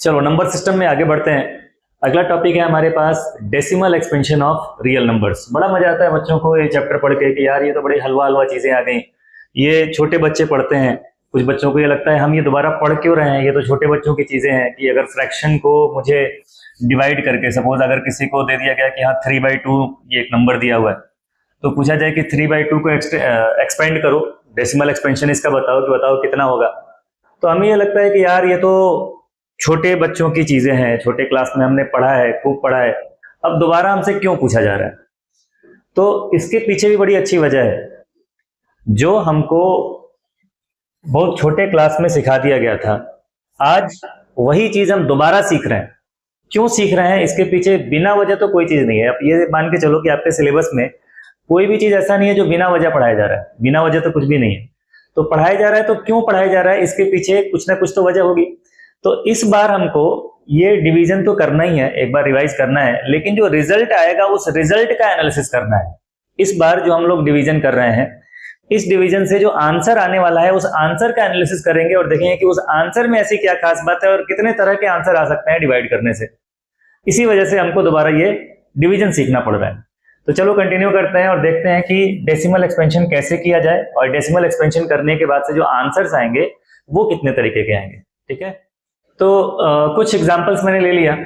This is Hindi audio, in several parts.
चलो नंबर सिस्टम में आगे बढ़ते हैं। अगला टॉपिक है हमारे पास decimal expansion of real numbers. बड़ा मजा आता है बच्चों को ये चैप्टर पढ़ के कि यार ये तो बड़ी हलवा हलवा चीजें आ गई। ये छोटे बच्चे पढ़ते हैं, कुछ बच्चों को ये लगता है हम ये दोबारा पढ़ क्यों रहे हैं, ये तो छोटे बच्चों की चीजें हैं। कि अगर फ्रैक्शन को मुझे डिवाइड करके, सपोज अगर किसी को दे दिया गया कि हाँ 3/2 ये एक नंबर दिया हुआ है, तो पूछा जाए कि 3/2 को एक्सपेंड करो, डेसिमल एक्सपेंशन इसका बताओ कि बताओ कितना होगा। तो हमें ये लगता है कि यार ये तो छोटे बच्चों की चीजें हैं, छोटे क्लास में हमने पढ़ा है, खूब पढ़ा है, अब दोबारा हमसे क्यों पूछा जा रहा है। तो इसके पीछे भी बड़ी अच्छी वजह है। जो हमको बहुत छोटे क्लास में सिखा दिया गया था, आज वही चीज हम दोबारा सीख रहे हैं। क्यों सीख रहे हैं, इसके पीछे बिना वजह तो कोई चीज नहीं है। अब ये मान के चलो कि आपके सिलेबस में कोई भी चीज ऐसा नहीं है जो बिना वजह पढ़ाया जा रहा है। बिना वजह तो कुछ भी नहीं है। तो पढ़ाया जा रहा है तो क्यों पढ़ाया जा रहा है, इसके पीछे कुछ ना कुछ तो वजह होगी। तो इस बार हमको ये डिवीजन तो करना ही है, एक बार रिवाइज करना है, लेकिन जो रिजल्ट आएगा उस रिजल्ट का एनालिसिस करना है। इस बार जो हम लोग डिवीजन कर रहे हैं, इस डिवीजन से जो आंसर आने वाला है उस आंसर का एनालिसिस करेंगे और देखेंगे कि उस आंसर में ऐसी क्या खास बात है और कितने तरह के आंसर आ सकते हैं डिवाइड करने से। इसी वजह से हमको दोबारा ये डिवीजन सीखना पड़ रहा है। तो चलो कंटिन्यू करते हैं और देखते हैं कि डेसिमल एक्सपेंशन कैसे किया जाए और डेसिमल एक्सपेंशन करने के बाद से जो आंसर्स आएंगे वो कितने तरीके के आएंगे। ठीक है, तो कुछ एग्जांपल्स मैंने ले लिया।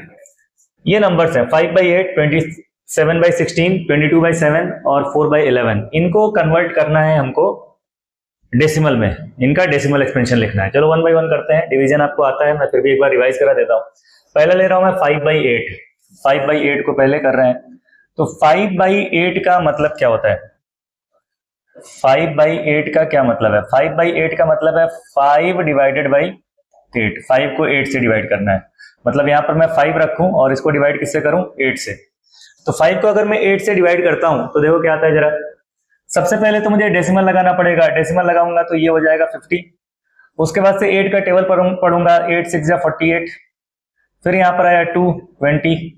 ये नंबर्स हैं 5/8, 27/16, 22/7 और 4/11। इनको कन्वर्ट करना है हमको डेसिमल में, इनका डेसिमल एक्सपेंशन लिखना है। चलो 1 बाय 1 करते हैं। डिवीजन आपको आता है, मैं फिर भी एक बार रिवाइज करा देता हूँ। पहले ले रहा हूं मैं 5/8। 5/8 को पहले कर रहे हैं। तो 5/8 का मतलब क्या होता है? 5/8 का क्या मतलब है? 5/8 का मतलब है 5 डिवाइडेड बाई 8। 5 को 8 से डिवाइड करना है। मतलब यहां पर मैं 5 रखूं और इसको डिवाइड किससे करूं? 8 से। तो 5 को अगर मैं 8 से डिवाइड करता हूं तो देखो क्या आता है जरा। सबसे पहले तो मुझे डेसिमल लगाना पड़ेगा। डेसिमल लगाऊंगा तो ये हो जाएगा 50। उसके बाद से 8 का टेबल पढ़ूंगा। 8 6 48। फिर यहाँ पर आया 2 20।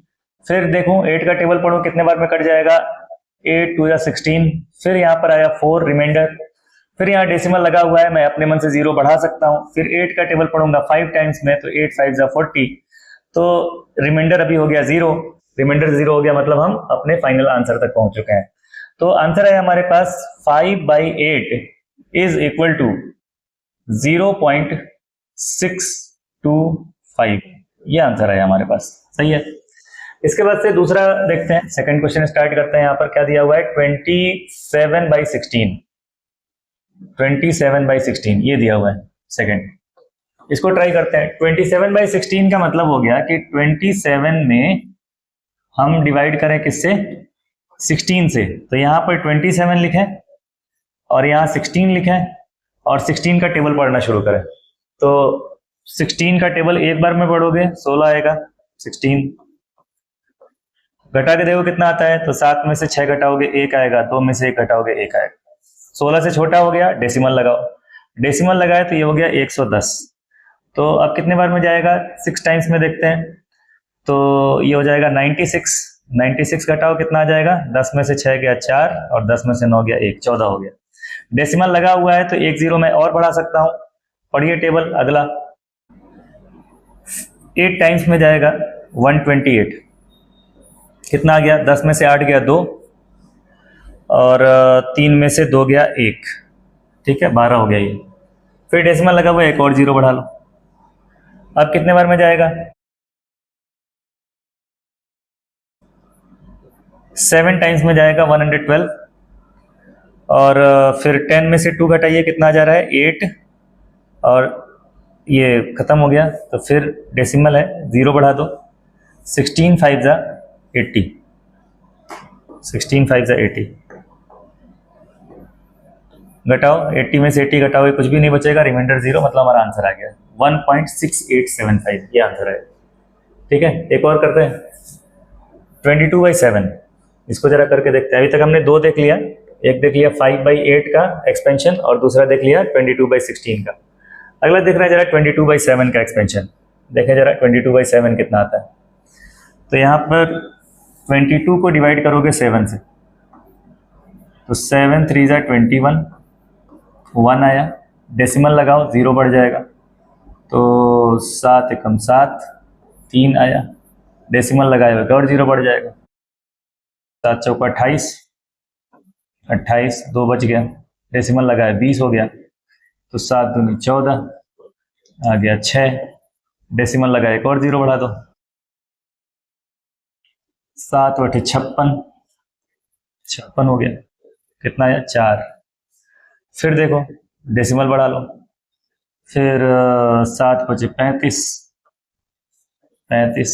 फिर देखूं 8 का टेबल पढ़ूं कितने बार में कट जाएगा? 8 2 16। फिर यहाँ पर आया 4 रिमाइंडर। फिर यहाँ डेसिमल लगा हुआ है, मैं अपने मन से 0 बढ़ा सकता हूँ। फिर 8 का टेबल पढ़ूंगा 5 टाइम्स में, तो 8 5 40। तो रिमाइंडर अभी हो गया 0। रिमाइंडर 0 हो गया, मतलब हम अपने फाइनल आंसर तक पहुंच चुके हैं। तो आंसर है हमारे पास 5/8 इज इक्वल टू 0.625। ये आंसर है हमारे पास। सही है। इसके बाद से दूसरा देखते हैं, सेकंड क्वेश्चन स्टार्ट करते हैं। यहाँ पर क्या दिया हुआ है? 27/16। 27/16 ये दिया हुआ है सेकंड। इसको ट्राई करते हैं। 27/16 का मतलब हो गया कि 27 में हम डिवाइड करें किससे? 16 से। तो यहां पर 27 लिखें और यहां 16 लिखें और 16 का टेबल पढ़ना शुरू करें। तो 16 का टेबल एक बार में पढ़ोगे 16 आएगा। 16 घटा के देखो कितना आता है। तो 7 में से 6 घटाओगे 1 आएगा। 2 में से 1 घटाओगे 1 आएगा। 16 से छोटा हो गया, डेसिमल लगाओ। डेसिमल लगाए तो ये हो गया 110। तो अब कितने बार में जाएगा? 6 टाइम्स में देखते हैं। तो ये हो जाएगा 96। 96 घटाओ कितना आ जाएगा? 10 में से 6 गया 4 और 10 में से 9 गया 1, 14 हो गया। डेसिमल लगा हुआ है तो 1 0 में और बढ़ा सकता हूं। पढ़िए टेबल अगला। 8 टाइम्स में जाएगा 128। कितना आ गया? 10 में से 8 गया 2 और 3 में से 2 गया 1। ठीक है, 12 हो गया ये। फिर डेसिमल लगा हुआ है, एक और 0 बढ़ा लो। अब कितने बार में जाएगा? 7 टाइम्स में जाएगा 112 और फिर 10 में से 2 घटाइए कितना आ जा रहा है? 8 और ये खत्म हो गया। तो फिर डेसिमल है, 0 बढ़ा दो। 16 5 80। 16 5 80 घटाओ। 80 में से 80 घटाओ, कुछ भी नहीं बचेगा, रिमाइंडर 0, मतलब हमारा आंसर आ गया 1.6875। ये आंसर है। ठीक है, एक और करते हैं। 22/7 इसको जरा करके देखते हैं। अभी तक हमने 2 देख लिया। एक देख लिया 5/8 का एक्सपेंशन और दूसरा देख लिया 22/16 का। अगला देख रहा है जरा 22/7 का एक्सपेंशन। देखें जरा 22/7 कितना आता है। तो यहाँ पर 22 को डिवाइड करोगे 7 से, तो 7 3 21, 1 आया। डेसिमल लगाओ, 0 बढ़ जाएगा। तो 7 एकम 7, 3 आया, डेसिमल लगाए हुए और 0 बढ़ जाएगा। 7 चौका 28, 28 2 बच गया, डेसिमल लगाए 20 हो गया, तो 7 दूनी 14 आ गया 6, डेसिमल लगाए एक और 0 बढ़ा दो, 7 बटे 56, 56 हो गया, कितना आया 4। फिर देखो डेसिमल बढ़ा लो, फिर 7 बचे 35, 35,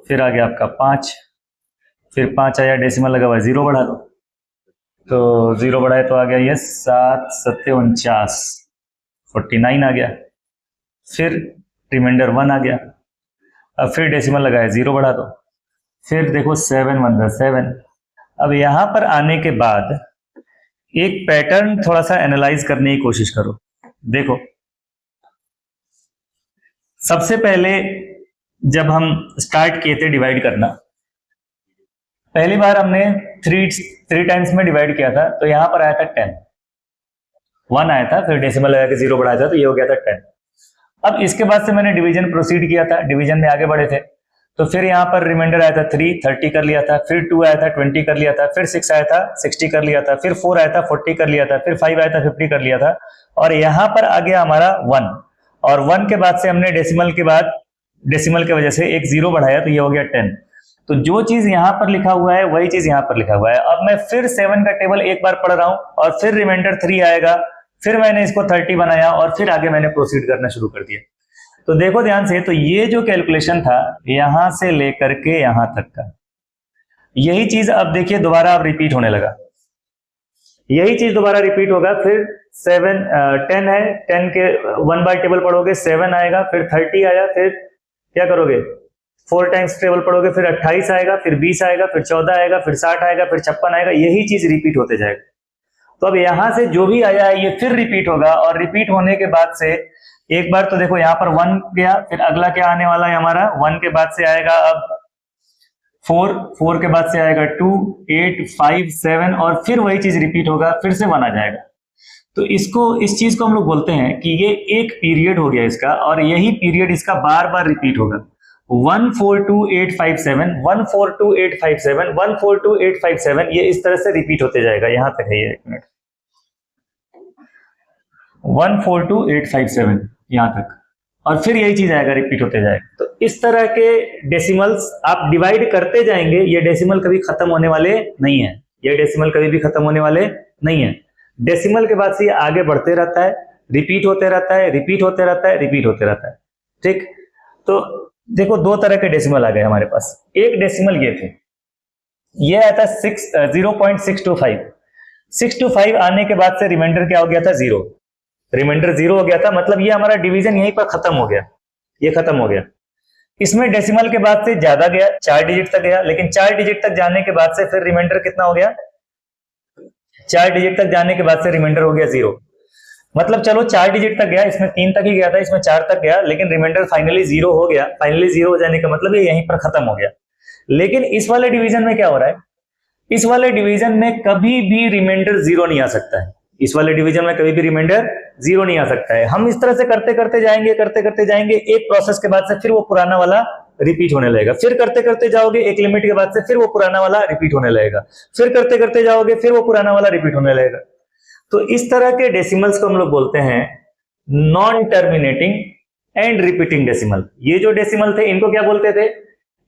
फिर आ गया आपका 5, फिर 5 आया, डेसिमल लगा हुआ 0 बढ़ा दो, तो 0 बढ़ाए तो आ गया ये 7 7 49, 49 आ गया, फिर रिमाइंडर 1 आ गया। अब फिर डेसिमल लगाया 0 बढ़ा दो, फिर देखो 7 1 7। अब यहां पर आने के बाद एक पैटर्न थोड़ा सा एनालाइज करने की कोशिश करो। देखो सबसे पहले जब हम स्टार्ट किए थे डिवाइड करना, पहली बार हमने 3 टाइम्स में डिवाइड किया था, तो यहां पर आया था 10, 1 आया था, फिर डेसिमल लगा के 0 बढ़ाया था, तो ये हो गया था 10। अब इसके बाद से मैंने डिवीजन प्रोसीड किया था, डिवीजन में आगे बढ़े थे, तो फिर यहाँ पर रिमाइंडर आया था 3, 30 कर लिया था, फिर 2 आया था 20 कर लिया था, फिर 6 आया था 60 कर लिया था, फिर 4 आया था 40 कर लिया था, फिर 5 आया था 50 कर लिया था, और यहाँ पर आ गया हमारा 1, और 1 के बाद से हमने डेसिमल के बाद डेसिमल की वजह से एक 0 बढ़ाया, तो ये हो गया 10। तो जो चीज यहाँ पर लिखा हुआ है वही चीज यहाँ पर लिखा हुआ है। अब मैं फिर 7 का टेबल एक बार पढ़ रहा हूं, और फिर रिमाइंडर 3 आएगा, फिर मैंने इसको 30 बनाया, और फिर आगे मैंने प्रोसीड करना शुरू कर दिया। तो देखो ध्यान से, तो ये जो कैलकुलेशन था यहां से लेकर के यहां तक का, यही चीज अब देखिए दोबारा अब रिपीट होने लगा, यही चीज दोबारा रिपीट होगा। फिर 10 है, 10 के 1 बार टेबल पढ़ोगे 7 आएगा, फिर 30 आया, फिर क्या करोगे 4 टाइम्स टेबल पढ़ोगे, फिर 28 आएगा, फिर 20 आएगा, फिर 14 आएगा, फिर 60 आएगा, फिर 56 आएगा, यही चीज रिपीट होते जाएगा। तो अब यहां से जो भी आया है ये फिर रिपीट होगा, और रिपीट होने के बाद से एक बार तो देखो यहाँ पर 1 गया, फिर अगला क्या आने वाला है हमारा, 1 के बाद से आएगा अब 4, 4 के बाद से आएगा 2, 8, 5, 7, और फिर वही चीज रिपीट होगा, फिर से 1 आ जाएगा। तो इस चीज को हम लोग बोलते हैं कि ये एक पीरियड हो गया इसका, और यही पीरियड इसका बार बार रिपीट होगा। 142857, 142857, 142857, ये इस तरह से रिपीट होते जाएगा। यहां तक है ये, 1 मिनट, 142857 यहां तक, और फिर यही चीज आएगा, रिपीट होते जाएगा। तो इस तरह के डेसिमल्स आप डिवाइड करते जाएंगे, ये डेसिमल कभी खत्म होने वाले नहीं है, ये डेसिमल कभी भी खत्म होने वाले नहीं है। डेसिमल के बाद से ये आगे बढ़ते रहता है, रिपीट होते रहता है, रिपीट होते रहता है, रिपीट होते रहता है। ठीक, तो देखो 2 तरह के डेसिमल आ गए हमारे पास। एक डेसिमल ये थे, ये आया था 0.625, 625 आने के बाद से रिमाइंडर क्या हो गया था 0, रिमाइंडर 0 हो गया था, मतलब ये हमारा डिवीजन यहीं पर खत्म हो गया, ये खत्म हो गया। इसमें डेसिमल के बाद से ज्यादा गया, 4 डिजिट तक गया, लेकिन 4 डिजिट तक जाने के बाद से फिर रिमाइंडर कितना हो गया, 4 डिजिट तक जाने के बाद से रिमाइंडर हो गया 0। मतलब चलो 4 डिजिट तक गया, इसमें 3 तक ही गया था, इसमें 4 तक गया, लेकिन रिमाइंडर फाइनली 0 हो गया। फाइनली 0 हो जाने का मतलब ये यहीं पर खत्म हो गया। लेकिन इस वाले डिवीजन में क्या हो रहा है, इस वाले डिवीजन में कभी भी रिमाइंडर 0 नहीं आ सकता है, इस वाले डिवीजन में कभी भी रिमाइंडर 0 नहीं आ सकता है। हम इस तरह से करते करते जाएंगे, करते करते जाएंगे, एक प्रोसेस के बाद से फिर वो पुराना वाला रिपीट होने लगेगा, फिर करते करते जाओगे, एक लिमिट के बाद से फिर वो पुराना वाला रिपीट होने लगेगा, फिर करते करते जाओगे, फिर वो पुराना वाला रिपीट होने लगेगा। तो इस तरह के डेसिमल्स को हम लोग बोलते हैं non terminating and repeating decimal. ये जो डेसिमल थे इनको क्या बोलते थे,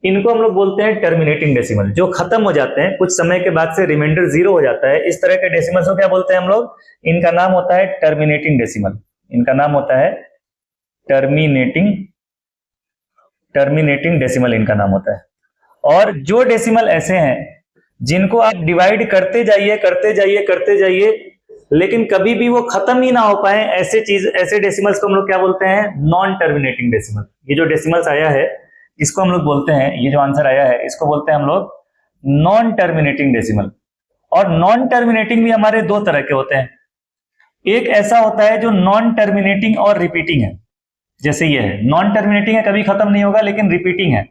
इनको हम लोग बोलते हैं टर्मिनेटिंग डेसिमल, जो खत्म हो जाते हैं, कुछ समय के बाद से रिमाइंडर 0 हो जाता है। इस तरह के डेसिमल्स को क्या बोलते हैं हम लोग, इनका नाम होता है टर्मिनेटिंग डेसिमल, इनका नाम होता है टर्मिनेटिंग डेसिमल, इनका नाम होता है। और जो डेसिमल ऐसे हैं जिनको आप डिवाइड करते जाइए, करते जाइए, करते जाइए, लेकिन कभी भी वो खत्म ही ना हो पाए, ऐसे डेसिमल्स को हम लोग क्या बोलते हैं, नॉन टर्मिनेटिंग डेसिमल। ये जो डेसिमल्स आया है इसको हम लोग बोलते हैं, ये जो आंसर आया है इसको बोलते हैं हम लोग नॉन टर्मिनेटिंग डेसिमल। और नॉन टर्मिनेटिंग भी हमारे 2 तरह के होते हैं। एक ऐसा होता है जो नॉन टर्मिनेटिंग और रिपीटिंग है, जैसे ये है, नॉन टर्मिनेटिंग है, कभी खत्म नहीं होगा, लेकिन रिपीटिंग है,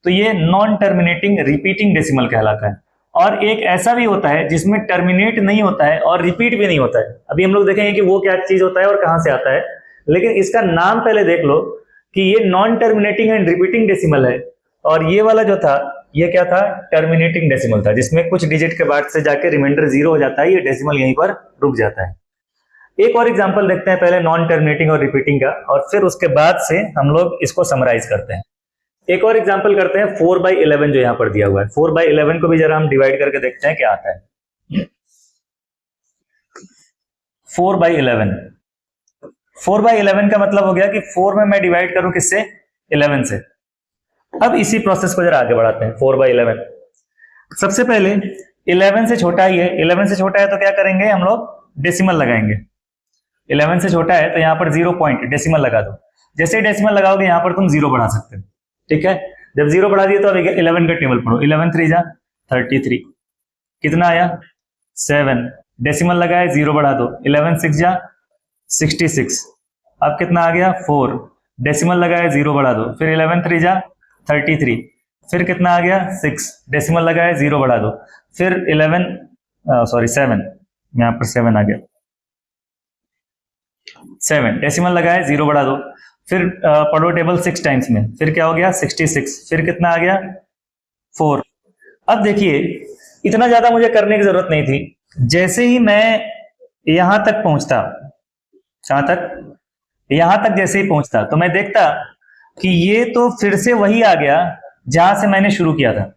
तो ये नॉन टर्मिनेटिंग रिपीटिंग डेसिमल कहलाता है। और एक ऐसा भी होता है जिसमें टर्मिनेट नहीं होता है और रिपीट भी नहीं होता है। अभी हम लोग देखेंगे कि वो क्या चीज होता है और कहां से आता है, लेकिन इसका नाम पहले देख लो कि ये non terminating and repeating decimal है, और ये वाला जो था ये क्या था, टर्मिनेटिंग डेसिमल था, जिसमें कुछ डिजिट के बाद से जाके रिमाइंडर 0 हो जाता है, ये डेसिमल यहीं पर रुक जाता है। एक और एग्जांपल देखते हैं पहले नॉन टर्मिनेटिंग और रिपीटिंग का, और फिर उसके बाद से हम लोग इसको समराइज करते हैं। एक और एग्जांपल करते हैं 4/11 जो यहाँ पर दिया हुआ है। 4/11 को भी जरा हम डिवाइड करके देखते हैं क्या आता है। 4/11, 4/11 का मतलब हो गया कि 4 में मैं डिवाइड करूं किससे, 11 से। अब इसी प्रोसेस को जरा आगे बढ़ाते हैं। 4/11 सबसे पहले 11 से छोटा ही है, 11 से छोटा है तो क्या करेंगे हम लोग, डेसिमल लगाएंगे। 11 से छोटा है तो यहाँ पर 0 पॉइंट डेसिमल लगा दो। जैसे डेसिमल लगाओगे यहाँ पर तुम 0 बढ़ा सकते हो, ठीक है। जब 0 बढ़ा दिए तो अब 11 का टेबल पढ़ो। 11 3 जा 33, कितना आया 7, डेसिमल लगाए 0 बढ़ा दो। 11 6 जा 66, अब कितना आ गया 4, डेसिमल लगाए 0 बढ़ा दो। फिर 11 3 जा 33, फिर कितना आ गया 6, डेसिमल लगाए 0 बढ़ा दो। फिर 7, यहाँ पर 7 आ गया, 7 डेसिमल लगाए 0 बढ़ा दो। फिर पढ़ो टेबल 6 टाइम्स में, फिर क्या हो गया 66, फिर कितना आ गया 4। अब देखिए इतना ज्यादा मुझे करने की जरूरत नहीं थी। जैसे ही मैं यहां तक पहुंचता, कहां तक, यहां तक जैसे ही पहुंचता तो मैं देखता कि ये तो फिर से वही आ गया जहां से मैंने शुरू किया था।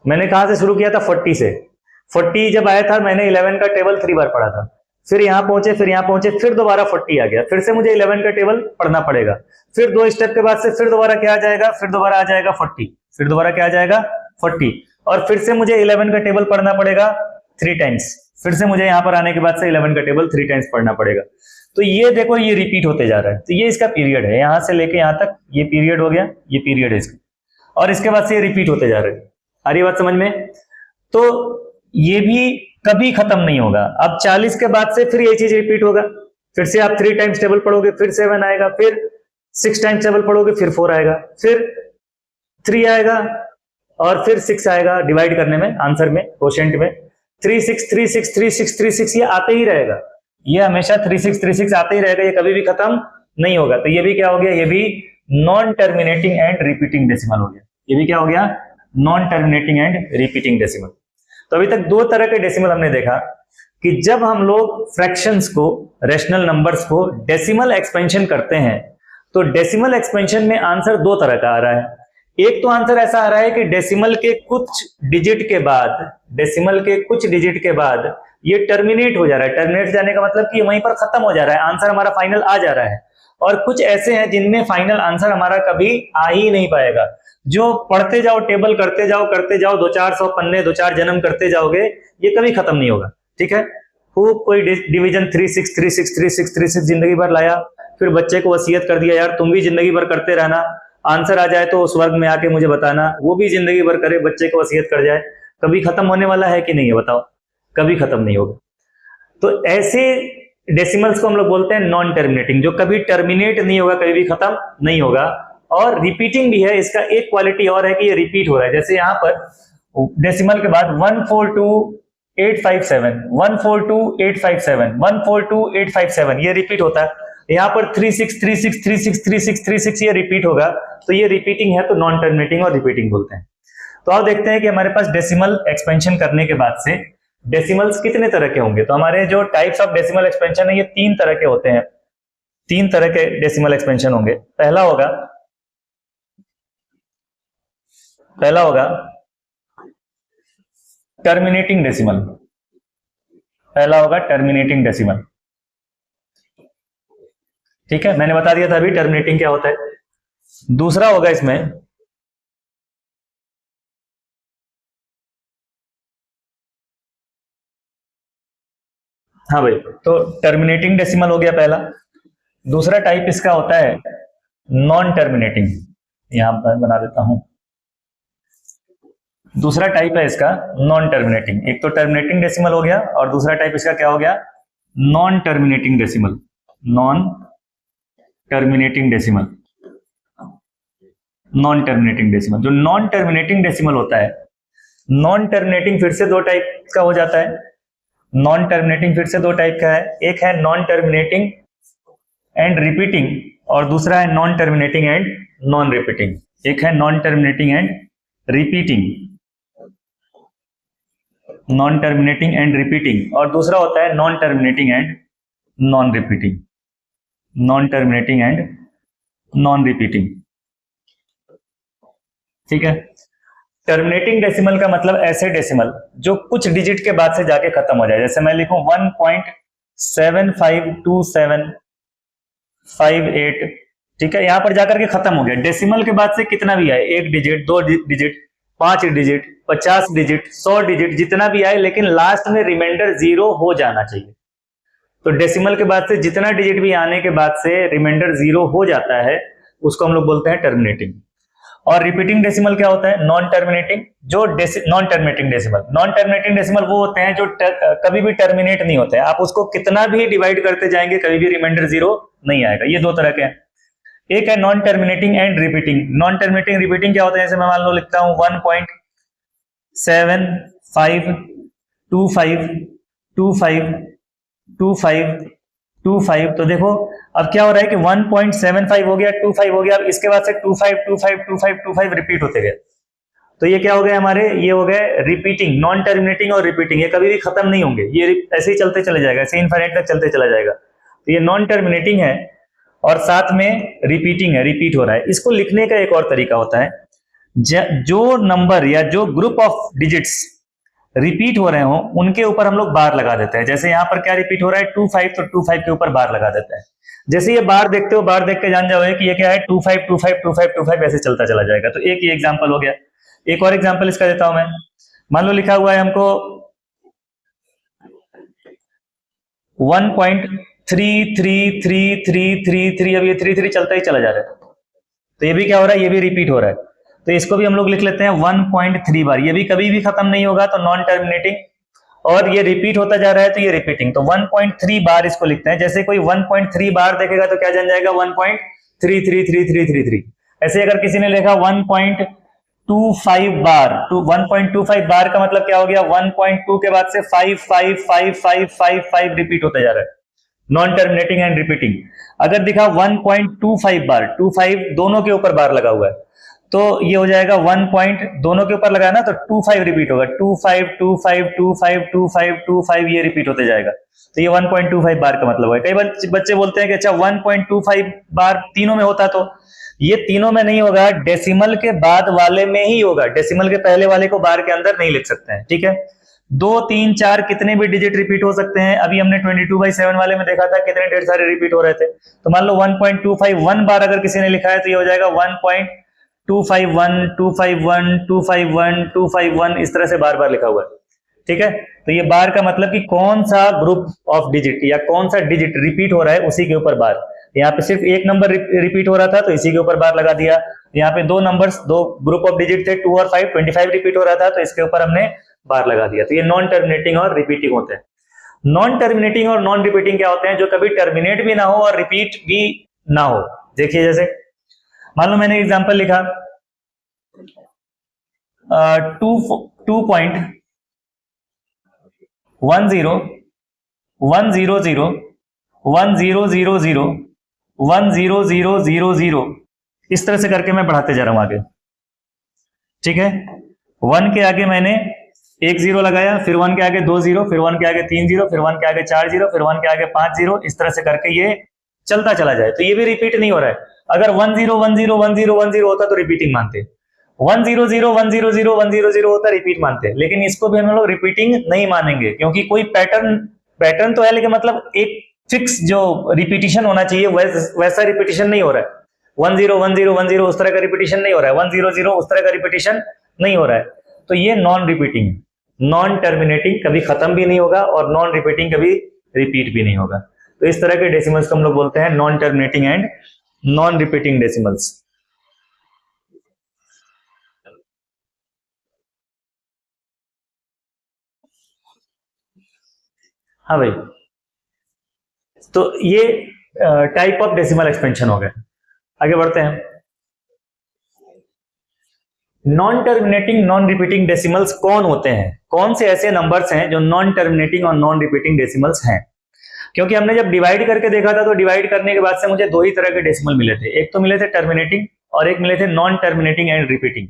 मैंने कहां से शुरू किया था, 40 से। 40 जब आया था मैंने 11 का टेबल 3 बार पढ़ा था, फिर यहां पहुंचे, फिर यहां पहुंचे, फिर दोबारा 40 आ गया। फिर से मुझे 11 का टेबल पढ़ना पड़ेगा। फिर 2 स्टेप के बाद से फिर दोबारा क्या आ जाएगा, फिर दोबारा आ जाएगा 40, फिर दोबारा क्या आ जाएगा 40, और फिर से मुझे 11 का टेबल पढ़ना पड़ेगा 3 टाइम्स। फिर से मुझे यहां पर आने के बाद से 11 का टेबल 3 टाइम्स पढ़ना पड़ेगा। तो ये देखो ये रिपीट होते जा रहा है। तो ये इसका पीरियड है, यहां से लेके यहां तक ये पीरियड हो गया, ये पीरियड है इसका, और इसके बाद से ये रिपीट होते जा रहे हैं। आ रही बात समझ में? तो ये भी कभी खत्म नहीं होगा। अब 40 के बाद से फिर ये चीज रिपीट होगा, फिर से आप 3 टाइम्स टेबल पढ़ोगे, फिर 7 आएगा, फिर 6 टाइम्स टेबल पढ़ोगे, फिर 4 आएगा, फिर 3 आएगा, और फिर 6 आएगा डिवाइड करने में, आंसर में, क्वोशिएंट में। 3 6 3 6 3 6 3 6 ये आते ही रहेगा, ये हमेशा 3 6 3 6 आते ही रहेगा, ये कभी भी खत्म नहीं होगा। तो ये भी क्या हो गया, ये भी non terminating and repeating decimal हो गया। ये भी क्या हो गया, non terminating and repeating decimal. तो अभी तक 2 तरह के डेसिमल हमने देखा कि जब हम लोग फ्रैक्शंस को, रैशनल नंबर्स को डेसिमल एक्सपेंशन करते हैं तो डेसिमल एक्सपेंशन में आंसर 2 तरह का आ रहा है। एक तो आंसर ऐसा आ रहा है कि डेसिमल के कुछ डिजिट के बाद, डेसिमल के कुछ डिजिट के बाद ये टर्मिनेट हो जा रहा है। टर्मिनेट जाने का मतलब कि वहीं पर खत्म हो जा रहा है, आंसर हमारा फाइनल आ जा रहा है। और कुछ ऐसे हैं जिनमें फाइनल आंसर हमारा कभी आ ही नहीं पाएगा, जो पढ़ते जाओ, टेबल करते जाओ 2-400 पन्ने, 2-4 जन्म करते जाओगे, ये कभी खत्म नहीं होगा, ठीक है। खूब कोई डिवीजन 3 6 3 6 3 6 3 6 जिंदगी भर लाया, फिर बच्चे को वसीयत कर दिया यार तुम भी जिंदगी भर करते रहना, आंसर आ जाए तो उस वर्ग में आके मुझे बताना, वो भी जिंदगी भर करे, बच्चे को वसीयत कर जाए। कभी खत्म होने वाला है कि नहीं है, बताओ? कभी खत्म नहीं होगा। तो ऐसे डेसिमल्स को हम लोग बोलते हैं नॉन टर्मिनेटिंग, जो कभी टर्मिनेट नहीं होगा, कभी भी खत्म नहीं होगा। और रिपीटिंग भी है, इसका एक क्वालिटी और है कि ये रिपीट हो रहा है। जैसे यहां पर डेसिमल के बाद 142857, 142857, 142857 ये रिपीट होता है। यहां पर 36 36 36 36 36 ये रिपीट होगा, तो ये रिपीटिंग है, तो नॉन टर्मिनेटिंग और रिपीटिंग बोलते हैं। तो आप देखते हैं कि हमारे पास डेसिमल एक्सपेंशन करने के बाद से डेसिमल्स कितने तरह के होंगे। तो हमारे जो टाइप्स ऑफ डेसिमल एक्सपेंशन है ये 3 तरह के होते हैं। 3 तरह के डेसिमल एक्सपेंशन होंगे। पहला होगा टर्मिनेटिंग डेसिमल। पहला होगा टर्मिनेटिंग डेसिमल, ठीक है, मैंने बता दिया था अभी टर्मिनेटिंग क्या होता है। दूसरा होगा इसमें हाँ भाई, तो टर्मिनेटिंग डेसिमल हो गया पहला। दूसरा टाइप इसका होता है नॉन टर्मिनेटिंग, यहां पर बना देता हूं। दूसरा टाइप है इसका नॉन टर्मिनेटिंग। एक तो टर्मिनेटिंग डेसिमल हो गया, और दूसरा टाइप इसका क्या हो गया, non terminating decimal. Non terminating decimal, non terminating decimal. जो नॉन टर्मिनेटिंग डेसिमल होता है, नॉन टर्मिनेटिंग फिर से 2 टाइप का हो जाता है। नॉन टर्मिनेटिंग फिर से 2 टाइप का है, एक है नॉन टर्मिनेटिंग एंड रिपीटिंग, और दूसरा है non terminating and non repeating. एक है non terminating and repeating, non terminating and repeating, और दूसरा होता है non terminating and non repeating, non terminating and non repeating. ठीक है। टर्मिनेटिंग डेसिमल का मतलब ऐसे डेसिमल जो कुछ डिजिट के बाद से जाके खत्म हो जाए। जैसे मैं लिखूं 1.752758, ठीक है, यहां पर जाकर के खत्म हो गया। डेसिमल के बाद से कितना भी आए, 1 digit, 2 digit, 5 digit, 50 digit, 100 digit, जितना भी आए, लेकिन लास्ट में रिमाइंडर 0 हो जाना चाहिए। तो डेसिमल के बाद से जितना डिजिट भी आने के बाद से रिमाइंडर 0 हो जाता है, उसको हम लोग बोलते हैं टर्मिनेटिंग। और रिपीटिंग डेसिमल क्या होता है? Non terminating. जो non terminating decimal, non terminating decimal वो होते हैं जो कभी भी टर्मिनेट नहीं होते हैं। आप उसको कितना भी डिवाइड करते जाएंगे, कभी भी रिमाइंडर 0 नहीं आएगा। ये दो तरह के हैं। एक है non terminating and repeating. Non terminating repeating क्या होता है? जैसे मैं मान लो लिखता हूं 1.75252525, तो देखो अब क्या हो रहा है कि 1.75 हो गया, 25 हो गया, अब इसके बाद से 25 रिपीट होते गए। तो ये क्या हो गया हमारे? ये हो गए रिपीटिंग, नॉन टर्मिनेटिंग और रिपीटिंग। ये कभी भी खत्म नहीं होंगे, ये ऐसे ही चलते चले जाएगा, ऐसे इनफाइनाइट तक चलते चला जाएगा। तो ये नॉन टर्मिनेटिंग है और साथ में रिपीटिंग है, रिपीट हो रहा है। इसको लिखने का एक और तरीका होता है, जो नंबर या जो ग्रुप ऑफ डिजिट्स रिपीट हो रहे हो उनके ऊपर हम लोग बार लगा देते हैं। जैसे यहां पर क्या रिपीट हो रहा है? 25, तो 25 के ऊपर बार लगा देते हैं। जैसे ये बार देखते हो, बार देख के जान जाओगे कि ये क्या है, 25 ऐसे चलता चला जाएगा। तो एक ये एग्जांपल हो गया। एक और एग्जांपल इसका देता हूं मैं। मान लो लिखा हुआ है हमको 1.33333, अब ये 33 चलता ही चला जा रहा है। तो ये भी क्या हो रहा है? ये भी रिपीट हो रहा है। तो इसको भी हम लोग लिख लेते हैं 1.3 बार। ये भी कभी भी खत्म नहीं होगा, तो नॉन टर्मिनेटिंग, और ये रिपीट होता जा रहा है तो ये रिपीटिंग। तो 1.3 बार इसको लिखते हैं। जैसे कोई 1.3 बार देखेगा तो क्या जान जाएगा? 1.333333। ऐसे अगर किसी ने लिखा 1.25 बार, तो 1.25 बार का मतलब क्या हो गया? 1.2 के बाद से 5 रिपीट होता जा रहा है। Non terminating and repeating. अगर दिखा 1.25 बार, 25 दोनों के ऊपर बार लगा हुआ है, तो ये हो जाएगा 1 पॉइंट दोनों के ऊपर लगाया ना, तो 25 रिपीट होगा। 25 ये रिपीट होते जाएगा। तो ये 1.25 बार का मतलब है। कई बच्चे बोलते हैं कि अच्छा 1.25 बार तीनों में होता, तो ये तीनों में नहीं होगा, डेसिमल के बाद वाले में ही होगा। डेसिमल के पहले वाले को बार के अंदर नहीं लिख सकते हैं। ठीक है। 2, 3, 4 कितने भी डिजिट रिपीट हो सकते हैं। अभी हमने 22/7 वाले में देखा था कितने ढेर सारे रिपीट हो रहे थे। तो मान लो 1.25 बार अगर किसी ने लिखा है तो ये हो जाएगा 1.251, इस तरह से बार बार लिखा हुआ है। ठीक है। तो ये बार का मतलब कि कौन सा ग्रुप ऑफ डिजिट या कौन सा डिजिट रिपीट हो रहा है उसी के ऊपर बार। यहाँ पे सिर्फ एक नंबर रिपीट हो रहा था तो इसी के ऊपर बार लगा दिया। यहाँ पे दो ग्रुप ऑफ डिजिट थे 2 और 5, 25 रिपीट हो रहा था तो इसके ऊपर हमने बार लगा दिया। तो ये नॉन टर्मिनेटिंग और रिपीटिंग होते हैं। नॉन टर्मिनेटिंग और नॉन रिपीटिंग क्या होते हैं? जो कभी टर्मिनेट भी ना हो और रिपीट भी ना हो। देखिए जैसे मान लो मैंने एग्जांपल लिखा 2.10100010001000 इस तरह से करके मैं बढ़ाते जा रहा हूं आगे। ठीक है। 1 के आगे मैंने 1 0 लगाया, फिर 1 के आगे 2 0, फिर 1 के आगे 3 0, फिर 1 के आगे 4 0, फिर 1 के आगे 5 0, इस तरह से करके ये चलता चला जाए। तो ये भी रिपीट नहीं हो रहा है। अगर 1 0 1 0 1 0 1 0 होता तो रिपीटिंग मानते, 1 0 0 1 0 0 1 0 0 होता रिपीट मानते। लेकिन इसको भी हम लोग रिपीटिंग नहीं मानेंगे, क्योंकि कोई पैटर्न तो है, लेकिन मतलब एक फिक्स जो रिपीटिशन होना चाहिए वैसा रिपीटिशन नहीं हो रहा है। 1 0 1 0 1 0 उस तरह का रिपीटिशन नहीं हो रहा है। 1 0 0 उस तरह का रिपीटिशन नहीं हो रहा है। तो ये नॉन रिपीटिंग है। नॉन टर्मिनेटिंग कभी खत्म भी नहीं होगा और नॉन रिपीटिंग कभी रिपीट भी नहीं होगा। तो इस तरह के डेसिमल्स को हम लोग बोलते हैं non terminating and non repeating decimals. हाँ भाई, तो ये टाइप ऑफ डेसिमल एक्सपेंशन हो गए। आगे बढ़ते हैं। Non terminating non repeating decimals कौन होते हैं? कौन से ऐसे नंबर्स हैं जो नॉन टर्मिनेटिंग और नॉन रिपीटिंग डेसिमल्स हैं? क्योंकि हमने जब डिवाइड करके देखा था तो डिवाइड करने के बाद से मुझे दो ही तरह के डेसिमल मिले थे, एक तो मिले थे टर्मिनेटिंग और एक मिले थे नॉन टर्मिनेटिंग एंड रिपीटिंग।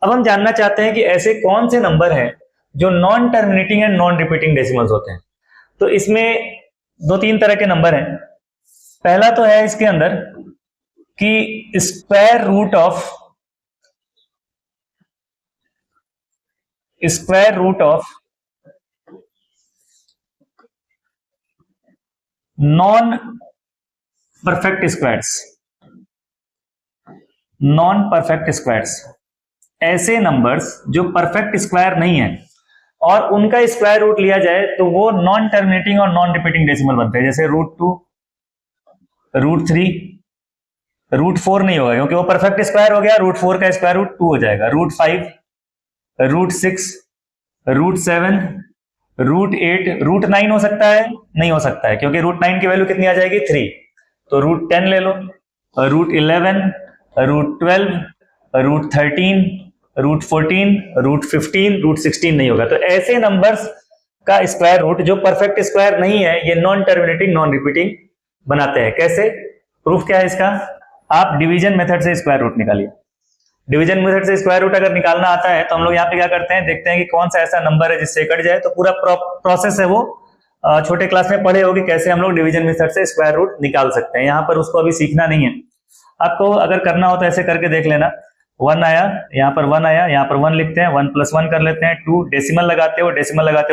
अब हम जानना चाहते हैं कि ऐसे कौन से नंबर हैं जो non terminating and non repeating decimals होते हैं। तो इसमें दो तीन तरह के नंबर हैं। पहला तो है इसके अंदर कि square root of non perfect squares, ऐसे नंबर्स जो परफेक्ट स्क्वायर नहीं है और उनका स्क्वायर रूट लिया जाए तो वो नॉन टर्मिनेटिंग और नॉन रिपीटिंग डेसिमल बनते हैं। जैसे √2, √3, √4 नहीं होगा क्योंकि वो परफेक्ट स्क्वायर हो गया, √4 का स्क्वायर रूट 2 हो जाएगा, √5, √6, √7, √8, √9 हो सकता है, नहीं हो सकता है क्योंकि √9 की वैल्यू कितनी आ जाएगी 3, तो √10 ले लो, √11, √12, √13, √14, √15, √16 नहीं होगा। तो ऐसे नंबर्स का स्क्वायर रूट जो परफेक्ट स्क्वायर नहीं है ये नॉन टर्मिनेटिंग नॉन रिपीटिंग बनाते हैं। कैसे? प्रूफ क्या है इसका? आप डिवीजन मेथड से स्क्वायर रूट निकालिए। डिवीजन मेथड से स्क्वायर रूट अगर निकालना आता है तो हम लोग यहाँ पे क्या करते हैं, देखते हैं कि कौन सा ऐसा नंबर है जिससे कट जाए। तो पूरा प्रोसेस है वो छोटे क्लास में पढ़े होगी कैसे हम लोग डिवीजन मेथड से स्क्वायर रूट निकाल सकते हैं। यहाँ पर उसको अभी सीखना नहीं है, आपको अगर करना हो तो ऐसे करके देख लेना। 1 आया, यहाँ पर 1 आया, यहाँ पर 1 लिखते हैं, 1 + 1 कर लेते हैं, 2 डेसिमल लगाते हो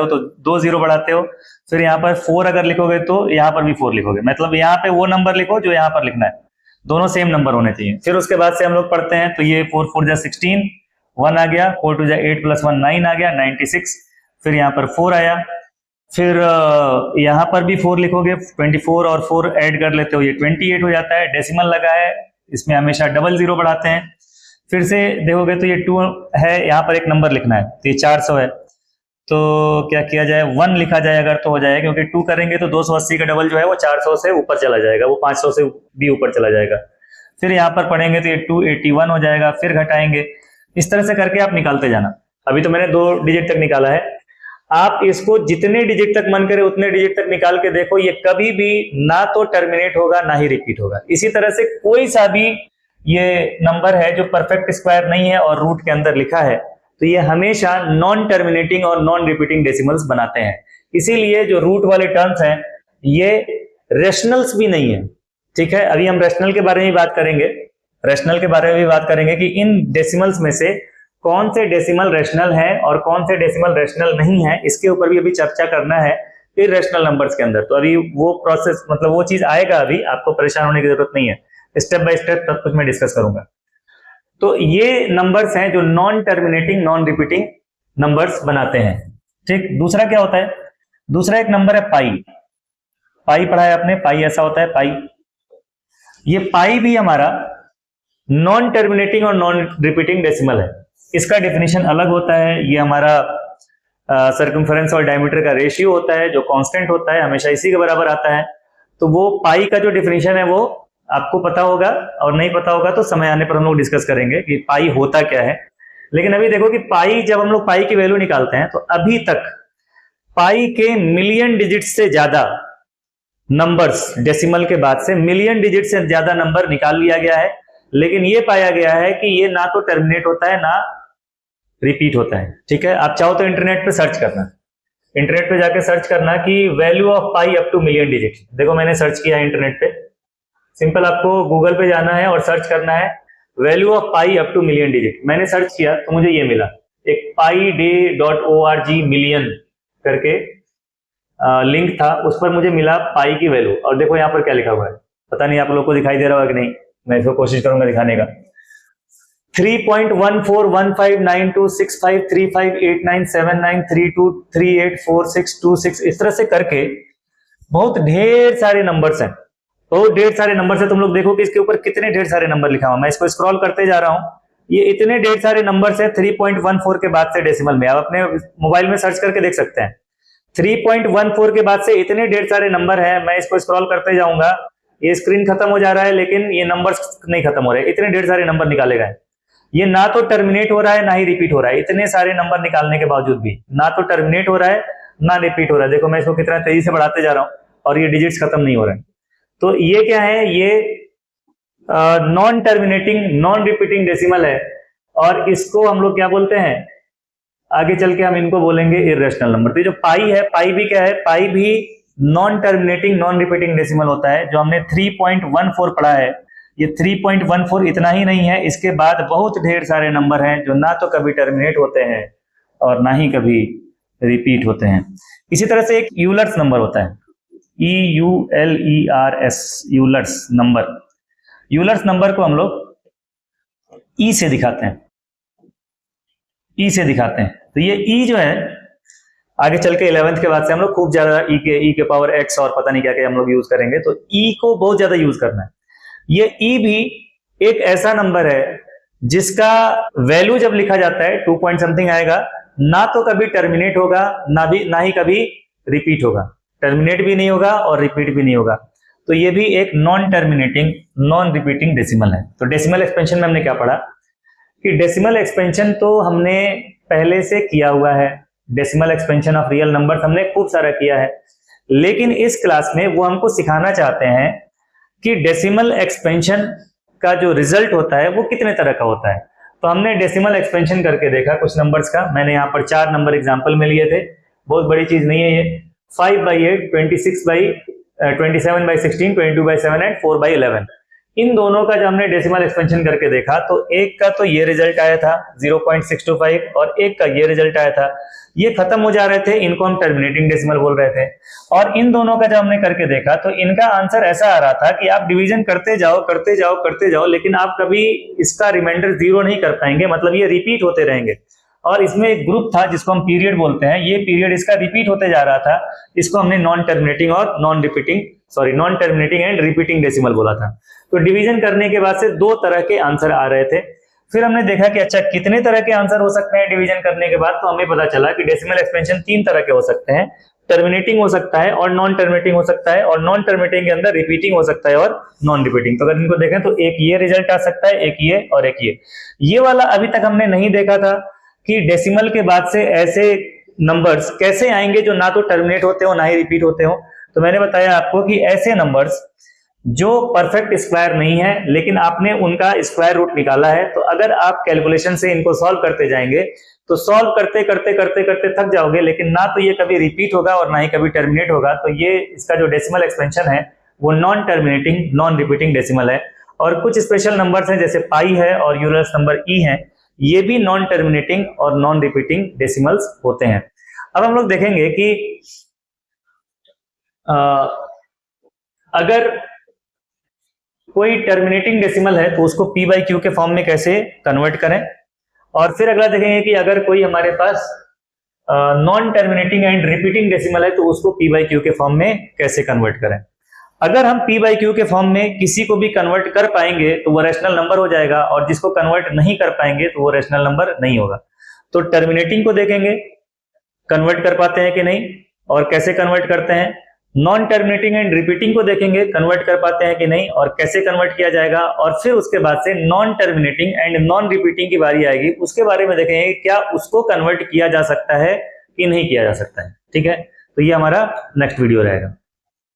तो 2 0 बढ़ाते हो, फिर यहाँ पर 4 अगर लिखोगे तो यहाँ पर भी 4 लिखोगे, मतलब यहाँ पे वो नंबर लिखो जो यहाँ पर लिखना है, दोनों सेम नंबर होने चाहिए। फिर उसके बाद से हम लोग पढ़ते हैं तो ये 4 4 जा 16, 1 आ गया, 4 2 जा 8 + 1 9 आ गया, 96, फिर यहाँ पर 4 आया, फिर यहाँ पर भी 4 लिखोगे, 24 और 4 ऐड कर लेते हो, ये 28 हो जाता है। डेसिमल लगा है, इसमें हमेशा डबल 0 बढ़ाते हैं। फिर से देखोगे तो ये 2 है, यहाँ पर एक नंबर लिखना है तो ये 400 है, तो क्या किया जाए, 1 लिखा जाए अगर तो हो जाएगा, क्योंकि 2 करेंगे तो 280 का डबल जो है वो 400 से ऊपर चला जाएगा, वो 500 से भी ऊपर चला जाएगा। फिर यहाँ पर पढ़ेंगे तो ये 281 हो जाएगा, फिर घटाएंगे, इस तरह से करके आप निकालते जाना। अभी तो मैंने 2 डिजिट तक निकाला है, आप इसको जितने डिजिट तक मन करे उतने डिजिट तक निकाल के देखो, ये कभी भी ना तो टर्मिनेट होगा ना ही रिपीट होगा। इसी तरह से कोई सा भी ये नंबर है जो परफेक्ट स्क्वायर नहीं है और रूट के अंदर लिखा है तो ये हमेशा नॉन टर्मिनेटिंग और नॉन रिपीटिंग डेसिमल्स बनाते हैं। इसीलिए जो रूट वाले टर्म्स हैं ये रेशनल्स भी नहीं है, ठीक है। अभी हम रेशनल के बारे में बात करेंगे, कि इन डेसिमल्स में से कौन से डेसिमल रेशनल है और कौन से डेसिमल रेशनल नहीं है, इसके ऊपर भी अभी चर्चा करना है इररेशनल नंबर्स के अंदर। तो अभी वो प्रोसेस, मतलब वो चीज आएगा, अभी आपको परेशान होने की जरूरत नहीं है, स्टेप बाय स्टेप सब कुछ मैं डिस्कस करूंगा। तो ये नंबर्स हैं जो non terminating non repeating numbers बनाते हैं, ठीक। दूसरा क्या होता है, दूसरा एक नंबर है पाई पढ़ा है आपने, पाई ऐसा होता है पाई। ये पाई भी हमारा नॉन टर्मिनेटिंग और नॉन रिपीटिंग डेसिमल है। इसका डेफिनेशन अलग होता है, ये हमारा सर्कमफेरेंस और डायमीटर का रेशियो होता है जो कांस्टेंट होता है, हमेशा इसी के बराबर आता है। तो वो पाई का जो डेफिनेशन है वो आपको पता होगा, और नहीं पता होगा तो समय आने पर हम लोग डिस्कस करेंगे कि पाई होता क्या है। लेकिन अभी देखो कि पाई, जब हम लोग पाई की वैल्यू निकालते हैं तो अभी तक पाई के मिलियन डिजिट से ज्यादा नंबर्स, डेसिमल के बाद से मिलियन डिजिट से ज्यादा नंबर निकाल लिया गया है, लेकिन ये पाया गया है कि ये ना तो टर्मिनेट होता है ना रिपीट होता है, ठीक है। आप चाहो तो इंटरनेट पे सर्च करना, इंटरनेट पे जाके सर्च करना कि value of pi up two million digit. देखो मैंने सर्च किया है इंटरनेट पे, सिंपल आपको गूगल पे जाना है और सर्च करना है value of pi up two million digit. मैंने सर्च किया तो मुझे ये मिला, एक paiday.org मिलियन करके लिंक था, उस पर मुझे मिला पाई की वैल्यू। और देखो यहाँ पर क्या लिखा हुआ है, पता नहीं आप लोग को दिखाई दे रहा होगा कि नहीं, मैं इसको कोशिश करूंगा दिखाने का। 3.1415926535897932384626 इस तरह से करके बहुत ढेर सारे नंबर्स हैं, बहुत ढेर सारे नंबर से। तुम लोग देखो कि इसके ऊपर कितने ढेर सारे नंबर लिखा हुआ, मैं इसको स्क्रॉल करते जा रहा हूं, ये इतने ढेर सारे नंबर है 3.14 के बाद से डेसिमल में। आप अपने मोबाइल में सर्च करके देख सकते हैं, 3.14 के बाद से इतने ढेर सारे नंबर है। मैं इसको स्क्रॉल करते जाऊंगा, ये स्क्रीन खत्म हो जा रहा है लेकिन ये नंबर्स नहीं खत्म हो रहे, इतने ढेर सारे नंबर निकाले गए। ये ना तो टर्मिनेट हो रहा है ना ही रिपीट हो रहा है, इतने सारे नंबर निकालने के बावजूद भी ना तो टर्मिनेट हो रहा है ना रिपीट हो रहा है। देखो मैं इसको कितना तेजी से बढ़ाते जा रहा हूं, और ये डिजिट्स खत्म नहीं हो रहे हैं। तो ये क्या है, ये non terminating non repeating decimal है, और इसको हम लोग क्या बोलते हैं, आगे चल के हम इनको बोलेंगे इर्रेशनल नंबर। तो जो पाई है, पाई भी क्या है, पाई भी non terminating non repeating decimal होता है। जो हमने 3.14 पढ़ा है, ये 3.14 इतना ही नहीं है, इसके बाद बहुत ढेर सारे नंबर हैं जो ना तो कभी टर्मिनेट होते हैं और ना ही कभी रिपीट होते हैं। इसी तरह से एक यूलर्स नंबर होता है, EULERS, Euler's number. Euler's number को हम लोग ई से दिखाते हैं, ई से दिखाते हैं। तो ये ई जो है, आगे चल के 11th के बाद से हम लोग खूब ज्यादा ई के पावर x और पता नहीं क्या क्या हम लोग यूज करेंगे, तो ई को बहुत ज्यादा यूज करना है। ये ई भी एक ऐसा नंबर है जिसका वैल्यू जब लिखा जाता है 2 पॉइंट समथिंग आएगा, ना तो कभी टर्मिनेट होगा ना ही कभी रिपीट होगा, टर्मिनेट भी नहीं होगा और रिपीट भी नहीं होगा। तो ये भी एक non terminating non repeating decimal है। तो डेसिमल एक्सपेंशन में हमने क्या पढ़ा कि डेसिमल एक्सपेंशन तो हमने पहले से किया हुआ है, decimal expansion of real numbers हमने खूब सारा किया है, लेकिन इस क्लास में वो हमको सिखाना चाहते हैं कि डेसिमल एक्सपेंशन का जो रिजल्ट होता है वो कितने तरह का होता है। तो हमने डेसिमल एक्सपेंशन करके देखा कुछ नंबर्स का, मैंने यहाँ पर 4 नंबर एग्जाम्पल में लिए थे, बहुत बड़ी चीज नहीं है ये। 5/8, 27/16, 22/7 एंड 4/11, इन दोनों का जब हमने डेसिमल एक्सपेंशन करके देखा तो एक का तो ये रिजल्ट आया था 0.625 और एक का ये रिजल्ट आया था। ये खत्म हो जा रहे थे, इनको हम टर्मिनेटिंग डेसिमल बोल रहे थे। और इन दोनों का जब हमने करके देखा तो इनका आंसर ऐसा आ रहा था कि आप डिवीजन करते जाओ करते जाओ करते जाओ, लेकिन आप कभी इसका रिमाइंडर 0 नहीं कर पाएंगे, मतलब ये रिपीट होते रहेंगे। और इसमें एक ग्रुप था जिसको हम पीरियड बोलते हैं, ये पीरियड इसका रिपीट होते जा रहा था, इसको हमने नॉन टर्मिनेटिंग और non terminating and repeating decimal बोला था। तो डिवीजन करने के बाद से 2 तरह के आंसर आ रहे थे। फिर हमने देखा कि अच्छा कितने तरह के आंसर हो सकते हैं डिवीजन करने के बाद, तो हमें पता चला कि डेसिमल एक्सपेंशन 3 तरह के हो सकते हैं, टर्मिनेटिंग हो सकता है और नॉन टर्मिनेटिंग हो सकता है, और नॉन टर्मिनेटिंग के अंदर रिपीटिंग हो सकता है और नॉन रिपीटिंग। तो अगर इनको देखें तो एक ये रिजल्ट आ सकता है, एक ये और एक ये वाला अभी तक हमने नहीं देखा था कि डेसिमल के बाद से ऐसे नंबर्स कैसे आएंगे जो ना तो टर्मिनेट होते हो ना ही रिपीट होते हो। तो मैंने बताया आपको कि ऐसे नंबर्स जो परफेक्ट स्क्वायर नहीं है लेकिन आपने उनका स्क्वायर रूट निकाला है, तो अगर आप कैलकुलेशन से इनको सॉल्व करते जाएंगे तो सॉल्व करते करते करते करते थक जाओगे, लेकिन ना तो ये कभी रिपीट होगा और ना ही कभी टर्मिनेट होगा। तो ये इसका जो डेसिमल एक्सपेंशन है वो non terminating non repeating decimal है। और कुछ स्पेशल नंबर्स हैं जैसे पाई है और यूलर्स नंबर ई है, ये भी नॉन टर्मिनेटिंग और नॉन रिपीटिंग डेसिमल्स होते हैं। अब हम लोग देखेंगे कि अगर कोई टर्मिनेटिंग डेसिमल है तो उसको p/q के फॉर्म में कैसे कन्वर्ट करें, और फिर अगला देखेंगे कि अगर कोई हमारे पास non terminating and repeating decimal है तो उसको p/q के फॉर्म में कैसे कन्वर्ट करें। अगर हम p/q के फॉर्म में किसी को भी कन्वर्ट कर पाएंगे तो वो रैशनल नंबर हो जाएगा, और जिसको कन्वर्ट नहीं कर पाएंगे तो वो रैशनल नंबर नहीं होगा। तो टर्मिनेटिंग को देखेंगे कन्वर्ट कर पाते हैं कि नहीं और कैसे कन्वर्ट करते हैं, नॉन टर्मिनेटिंग एंड रिपीटिंग को देखेंगे कन्वर्ट कर पाते हैं कि नहीं और कैसे कन्वर्ट किया जाएगा, और फिर उसके बाद से non terminating and non repeating की बारी आएगी, उसके बारे में देखेंगे क्या उसको कन्वर्ट किया जा सकता है कि नहीं किया जा सकता है। ठीक है, तो ये हमारा नेक्स्ट वीडियो रहेगा।